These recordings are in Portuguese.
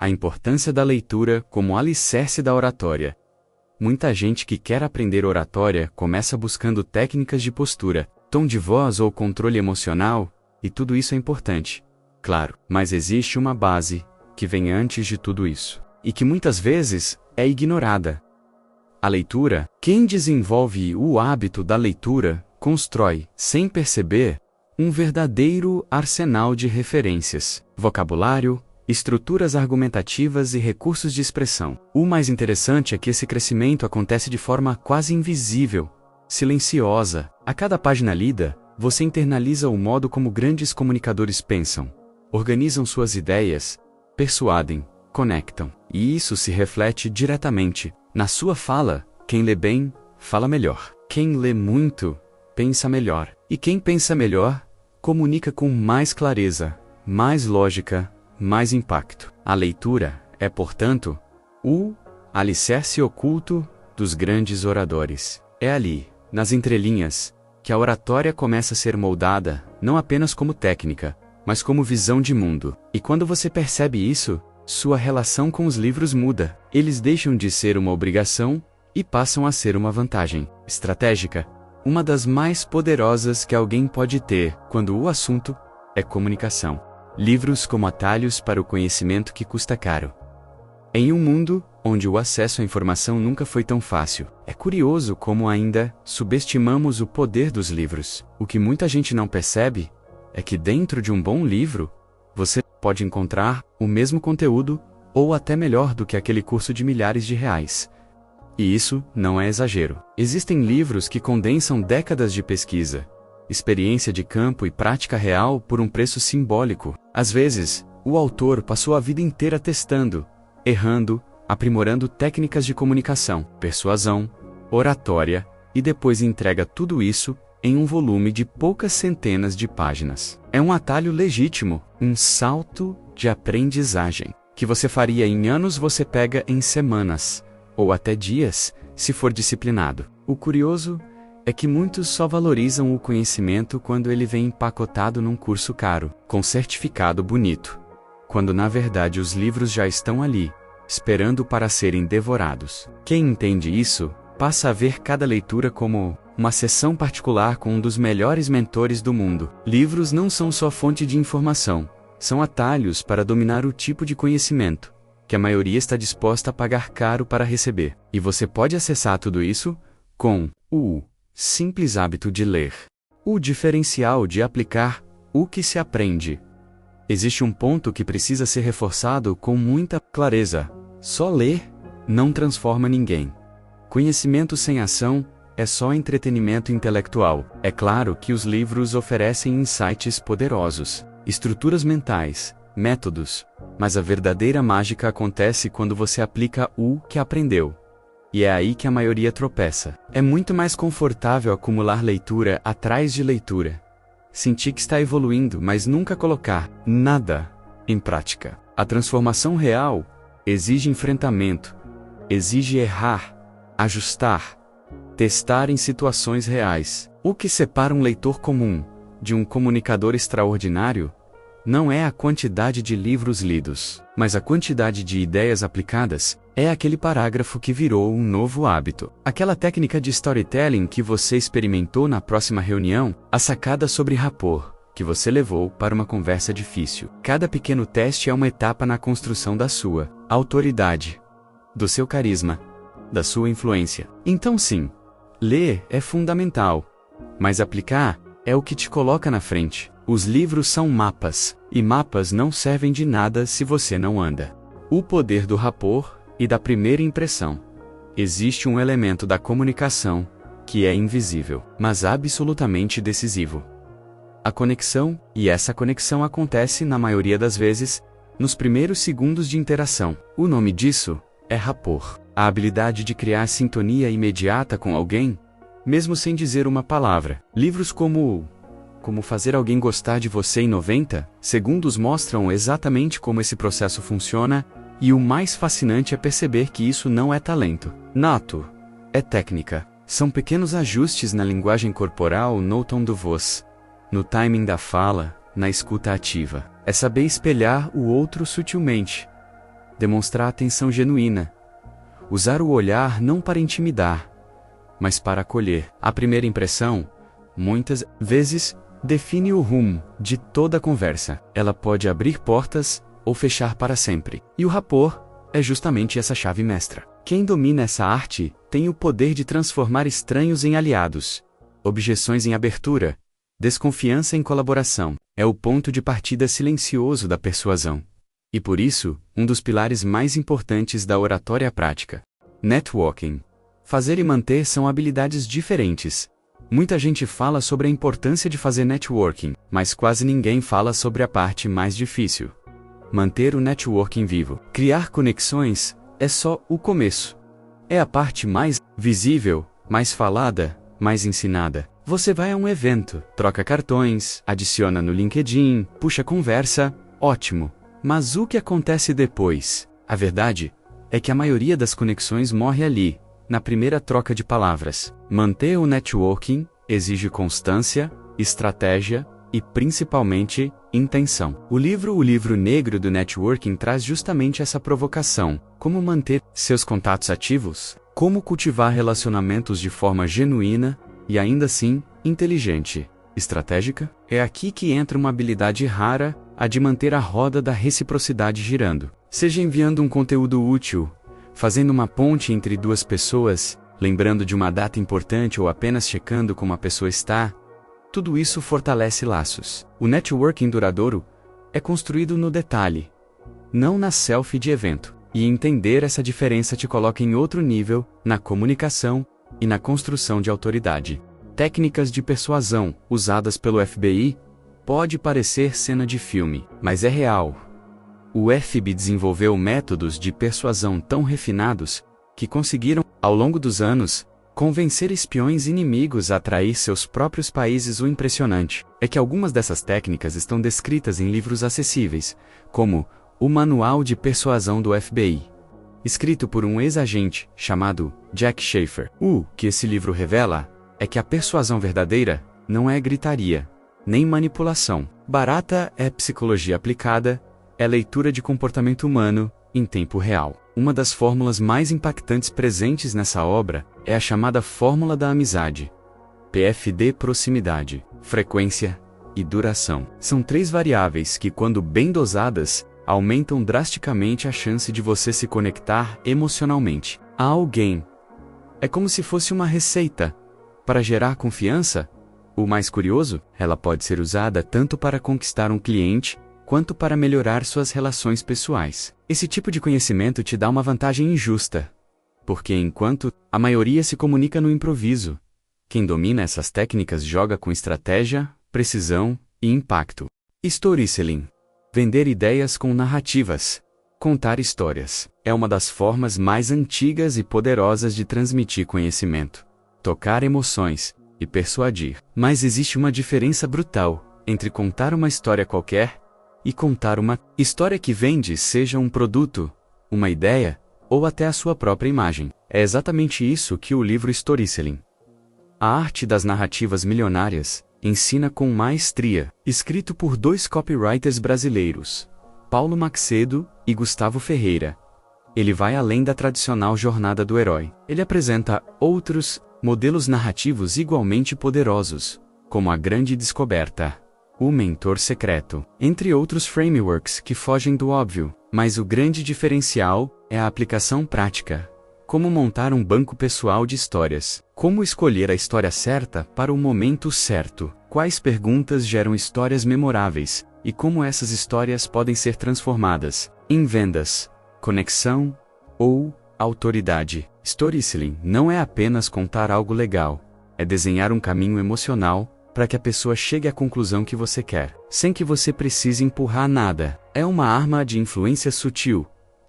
A importância da leitura como alicerce da oratória. Muita gente que quer aprender oratória começa buscando técnicas de postura, tom de voz ou controle emocional, e tudo isso é importante, claro, mas existe uma base que vem antes de tudo isso, e que muitas vezes é ignorada. A leitura. Quem desenvolve o hábito da leitura constrói, sem perceber, um verdadeiro arsenal de referências, vocabulário, estruturas argumentativas e recursos de expressão. O mais interessante é que esse crescimento acontece de forma quase invisível, silenciosa. A cada página lida, você internaliza o modo como grandes comunicadores pensam, organizam suas ideias, persuadem, conectam. E isso se reflete diretamente na sua fala. Quem lê bem, fala melhor. Quem lê muito, pensa melhor. E quem pensa melhor, comunica com mais clareza, mais lógica, mais impacto. A leitura é, portanto, o alicerce oculto dos grandes oradores. É ali, nas entrelinhas, que a oratória começa a ser moldada, não apenas como técnica, mas como visão de mundo. E quando você percebe isso, sua relação com os livros muda. Eles deixam de ser uma obrigação e passam a ser uma vantagem estratégica, uma das mais poderosas que alguém pode ter quando o assunto é comunicação. Livros como atalhos para o conhecimento que custa caro. Em um mundo onde o acesso à informação nunca foi tão fácil, é curioso como ainda subestimamos o poder dos livros. O que muita gente não percebe é que dentro de um bom livro, você pode encontrar o mesmo conteúdo ou até melhor do que aquele curso de milhares de reais. E isso não é exagero. Existem livros que condensam décadas de pesquisa, experiência de campo e prática real por um preço simbólico. Às vezes, o autor passou a vida inteira testando, errando, aprimorando técnicas de comunicação, persuasão, oratória, e depois entrega tudo isso em um volume de poucas centenas de páginas. É um atalho legítimo, um salto de aprendizagem, que você faria em anos você pega em semanas, ou até dias, se for disciplinado. O curioso é que muitos só valorizam o conhecimento quando ele vem empacotado num curso caro, com certificado bonito, quando na verdade os livros já estão ali, esperando para serem devorados. Quem entende isso, passa a ver cada leitura como uma sessão particular com um dos melhores mentores do mundo. Livros não são só fonte de informação, são atalhos para dominar o tipo de conhecimento que a maioria está disposta a pagar caro para receber. E você pode acessar tudo isso com o simples hábito de ler. O diferencial de aplicar o que se aprende. Existe um ponto que precisa ser reforçado com muita clareza. Só ler não transforma ninguém. Conhecimento sem ação é só entretenimento intelectual. É claro que os livros oferecem insights poderosos, estruturas mentais, métodos, mas a verdadeira mágica acontece quando você aplica o que aprendeu. E é aí que a maioria tropeça. É muito mais confortável acumular leitura atrás de leitura. Sentir que está evoluindo, mas nunca colocar nada em prática. A transformação real exige enfrentamento, exige errar, ajustar, testar em situações reais. O que separa um leitor comum de um comunicador extraordinário não é a quantidade de livros lidos, mas a quantidade de ideias aplicadas. É aquele parágrafo que virou um novo hábito. Aquela técnica de storytelling que você experimentou na próxima reunião, a sacada sobre rapport, que você levou para uma conversa difícil. Cada pequeno teste é uma etapa na construção da sua autoridade, do seu carisma, da sua influência. Então sim, ler é fundamental, mas aplicar é o que te coloca na frente. Os livros são mapas, e mapas não servem de nada se você não anda. O poder do rapport e da primeira impressão. Existe um elemento da comunicação que é invisível, mas absolutamente decisivo. A conexão, e essa conexão acontece, na maioria das vezes, nos primeiros segundos de interação. O nome disso é rapport. A habilidade de criar sintonia imediata com alguém, mesmo sem dizer uma palavra. Livros como Fazer Alguém Gostar de Você em 90 Segundos mostram exatamente como esse processo funciona, e o mais fascinante é perceber que isso não é talento nato, é técnica. São pequenos ajustes na linguagem corporal, no tom da voz, no timing da fala, na escuta ativa. É saber espelhar o outro sutilmente, demonstrar atenção genuína. Usar o olhar não para intimidar, mas para acolher. A primeira impressão, muitas vezes, define o rumo de toda a conversa. Ela pode abrir portas ou fechar para sempre. E o rapport é justamente essa chave mestra. Quem domina essa arte tem o poder de transformar estranhos em aliados, objeções em abertura, desconfiança em colaboração. É o ponto de partida silencioso da persuasão. E por isso, um dos pilares mais importantes da oratória prática. Networking. Fazer e manter são habilidades diferentes. Muita gente fala sobre a importância de fazer networking, mas quase ninguém fala sobre a parte mais difícil. Manter o networking vivo. Criar conexões é só o começo. É a parte mais visível, mais falada, mais ensinada. Você vai a um evento, troca cartões, adiciona no LinkedIn, puxa conversa, ótimo. Mas o que acontece depois? A verdade é que a maioria das conexões morre ali, na primeira troca de palavras. Manter o networking exige constância, estratégia e, principalmente, intenção. O livro Negro do Networking traz justamente essa provocação. Como manter seus contatos ativos? Como cultivar relacionamentos de forma genuína e ainda assim, inteligente. Estratégica? É aqui que entra uma habilidade rara, a de manter a roda da reciprocidade girando. Seja enviando um conteúdo útil, fazendo uma ponte entre duas pessoas, lembrando de uma data importante ou apenas checando como a pessoa está, tudo isso fortalece laços. O networking duradouro é construído no detalhe, não na selfie de evento. E entender essa diferença te coloca em outro nível, na comunicação e na construção de autoridade. Técnicas de persuasão, usadas pelo FBI, pode parecer cena de filme, mas é real. O FBI desenvolveu métodos de persuasão tão refinados que conseguiram, ao longo dos anos, convencer espiões inimigos a trair seus próprios países. O impressionante é que algumas dessas técnicas estão descritas em livros acessíveis, como O Manual de Persuasão do FBI, escrito por um ex-agente chamado Jack Schaefer. O que esse livro revela é que a persuasão verdadeira não é gritaria, nem manipulação. Barata é psicologia aplicada, é leitura de comportamento humano em tempo real. Uma das fórmulas mais impactantes presentes nessa obra é a chamada Fórmula da Amizade. PFD: proximidade, frequência e duração. São 3 variáveis que, quando bem dosadas, aumentam drasticamente a chance de você se conectar emocionalmente a alguém. É como se fosse uma receita para gerar confiança. O mais curioso, ela pode ser usada tanto para conquistar um cliente, quanto para melhorar suas relações pessoais. Esse tipo de conhecimento te dá uma vantagem injusta, porque enquanto a maioria se comunica no improviso, quem domina essas técnicas joga com estratégia, precisão e impacto. Storytelling. Vender ideias com narrativas. Contar histórias é uma das formas mais antigas e poderosas de transmitir conhecimento, tocar emoções e persuadir. Mas existe uma diferença brutal entre contar uma história qualquer e contar uma história que vende, seja um produto, uma ideia ou até a sua própria imagem. É exatamente isso que o livro Storytelling, A Arte das Narrativas Milionárias, ensina com maestria. Escrito por 2 copywriters brasileiros, Paulo Macedo e Gustavo Ferreira. Ele vai além da tradicional jornada do herói. Ele apresenta outros modelos narrativos igualmente poderosos, como A Grande Descoberta, O Mentor Secreto, entre outros frameworks que fogem do óbvio. Mas o grande diferencial é a aplicação prática. Como montar um banco pessoal de histórias. Como escolher a história certa para o momento certo. Quais perguntas geram histórias memoráveis, e como essas histórias podem ser transformadas em vendas, conexão ou autoridade. Storytelling não é apenas contar algo legal, é desenhar um caminho emocional para que a pessoa chegue à conclusão que você quer, sem que você precise empurrar nada. É uma arma de influência sutil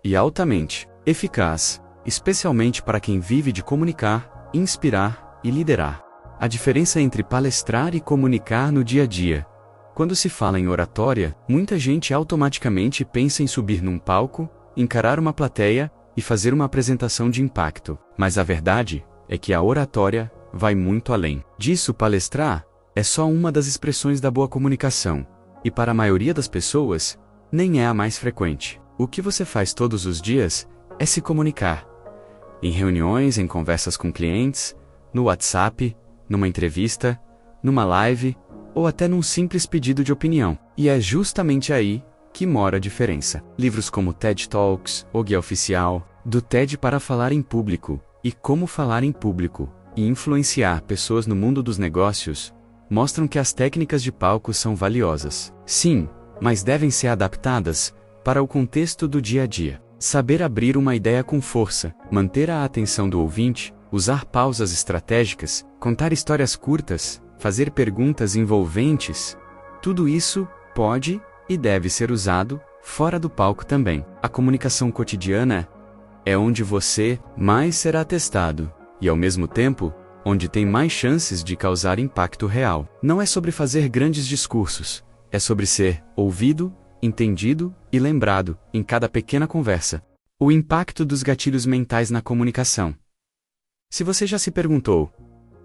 e altamente eficaz, especialmente para quem vive de comunicar, inspirar e liderar. A diferença entre palestrar e comunicar no dia a dia. Quando se fala em oratória, muita gente automaticamente pensa em subir num palco, encarar uma plateia e fazer uma apresentação de impacto. Mas a verdade é que a oratória vai muito além disso. Palestrar é só uma das expressões da boa comunicação, e para a maioria das pessoas, nem é a mais frequente. O que você faz todos os dias é se comunicar. Em reuniões, em conversas com clientes, no WhatsApp, numa entrevista, numa live ou até num simples pedido de opinião. E é justamente aí que mora a diferença. Livros como TED Talks, O Guia Oficial, do TED para falar em público e Como falar em público e influenciar pessoas no mundo dos negócios mostram que as técnicas de palco são valiosas. Sim, mas devem ser adaptadas para o contexto do dia a dia. Saber abrir uma ideia com força, manter a atenção do ouvinte, usar pausas estratégicas, contar histórias curtas, fazer perguntas envolventes, tudo isso pode e deve ser usado fora do palco também. A comunicação cotidiana é onde você mais será testado e, ao mesmo tempo, onde tem mais chances de causar impacto real. Não é sobre fazer grandes discursos, é sobre ser ouvido, entendido e lembrado em cada pequena conversa. O impacto dos gatilhos mentais na comunicação. Se você já se perguntou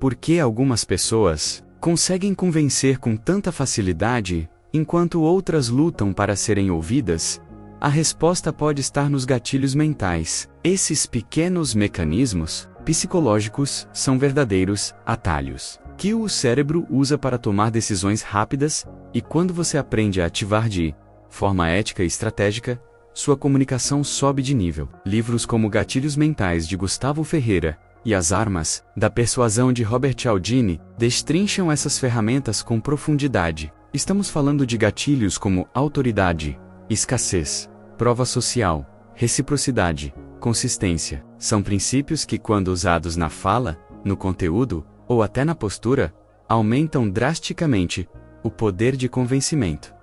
por que algumas pessoas conseguem convencer com tanta facilidade, enquanto outras lutam para serem ouvidas, a resposta pode estar nos gatilhos mentais. Esses pequenos mecanismos psicológicos são verdadeiros atalhos que o cérebro usa para tomar decisões rápidas, e quando você aprende a ativar de forma ética e estratégica, sua comunicação sobe de nível. Livros como Gatilhos Mentais de Gustavo Ferreira e As Armas da Persuasão de Robert Cialdini destrincham essas ferramentas com profundidade. Estamos falando de gatilhos como autoridade, escassez, prova social, reciprocidade, consistência. São princípios que, quando usados na fala, no conteúdo ou até na postura, aumentam drasticamente o poder de convencimento.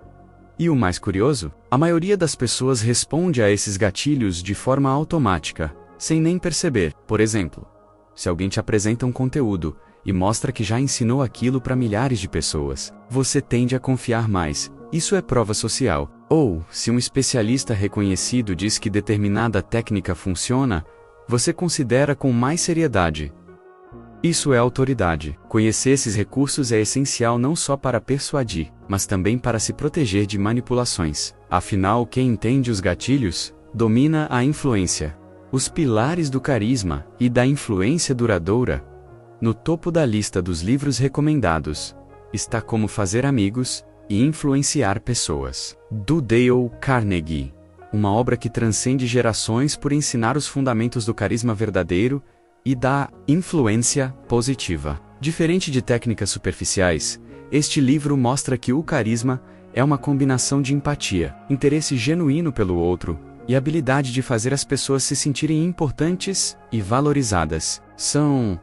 E o mais curioso, a maioria das pessoas responde a esses gatilhos de forma automática, sem nem perceber. Por exemplo, se alguém te apresenta um conteúdo e mostra que já ensinou aquilo para milhares de pessoas, você tende a confiar mais. Isso é prova social. Ou, se um especialista reconhecido diz que determinada técnica funciona, você considera com mais seriedade. Isso é autoridade. Conhecer esses recursos é essencial não só para persuadir, mas também para se proteger de manipulações. Afinal, quem entende os gatilhos, domina a influência. Os pilares do carisma e da influência duradoura. No topo da lista dos livros recomendados está Como Fazer Amigos e Influenciar Pessoas, do Dale Carnegie. Uma obra que transcende gerações por ensinar os fundamentos do carisma verdadeiro e da influência positiva. Diferente de técnicas superficiais, este livro mostra que o carisma é uma combinação de empatia, interesse genuíno pelo outro e habilidade de fazer as pessoas se sentirem importantes e valorizadas. São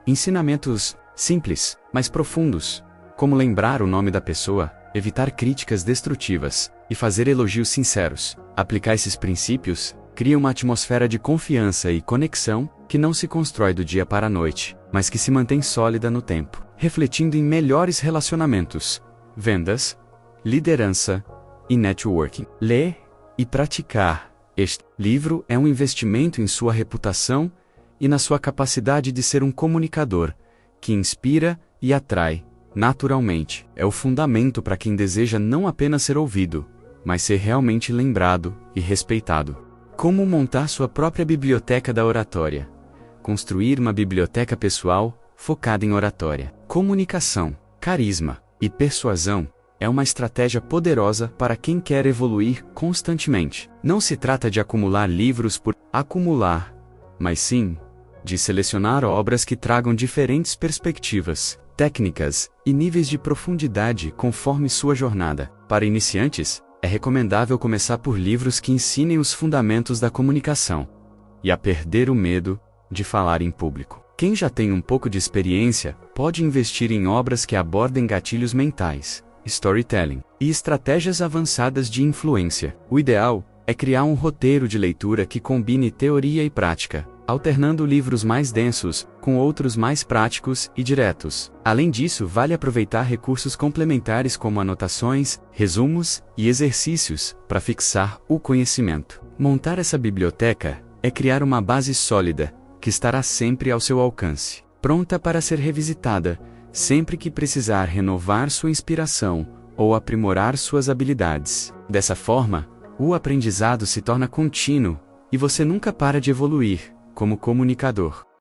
ensinamentos simples, mas profundos, como lembrar o nome da pessoa, evitar críticas destrutivas e fazer elogios sinceros. Aplicar esses princípios cria uma atmosfera de confiança e conexão que não se constrói do dia para a noite, mas que se mantém sólida no tempo, refletindo em melhores relacionamentos, vendas, liderança e networking. Ler e praticar. Este livro é um investimento em sua reputação e na sua capacidade de ser um comunicador que inspira e atrai naturalmente. É o fundamento para quem deseja não apenas ser ouvido, mas ser realmente lembrado e respeitado. Como montar sua própria biblioteca da oratória. Construir uma biblioteca pessoal focada em oratória. Comunicação, carisma e persuasão é uma estratégia poderosa para quem quer evoluir constantemente. Não se trata de acumular livros por acumular, mas sim de selecionar obras que tragam diferentes perspectivas, técnicas e níveis de profundidade conforme sua jornada. Para iniciantes, é recomendável começar por livros que ensinem os fundamentos da comunicação e a perder o medo de falar em público. Quem já tem um pouco de experiência pode investir em obras que abordem gatilhos mentais, storytelling e estratégias avançadas de influência. O ideal é criar um roteiro de leitura que combine teoria e prática, alternando livros mais densos com outros mais práticos e diretos. Além disso, vale aproveitar recursos complementares como anotações, resumos e exercícios para fixar o conhecimento. Montar essa biblioteca é criar uma base sólida que estará sempre ao seu alcance, pronta para ser revisitada sempre que precisar renovar sua inspiração ou aprimorar suas habilidades. Dessa forma, O aprendizado se torna contínuo, e você nunca para de evoluir, como comunicador.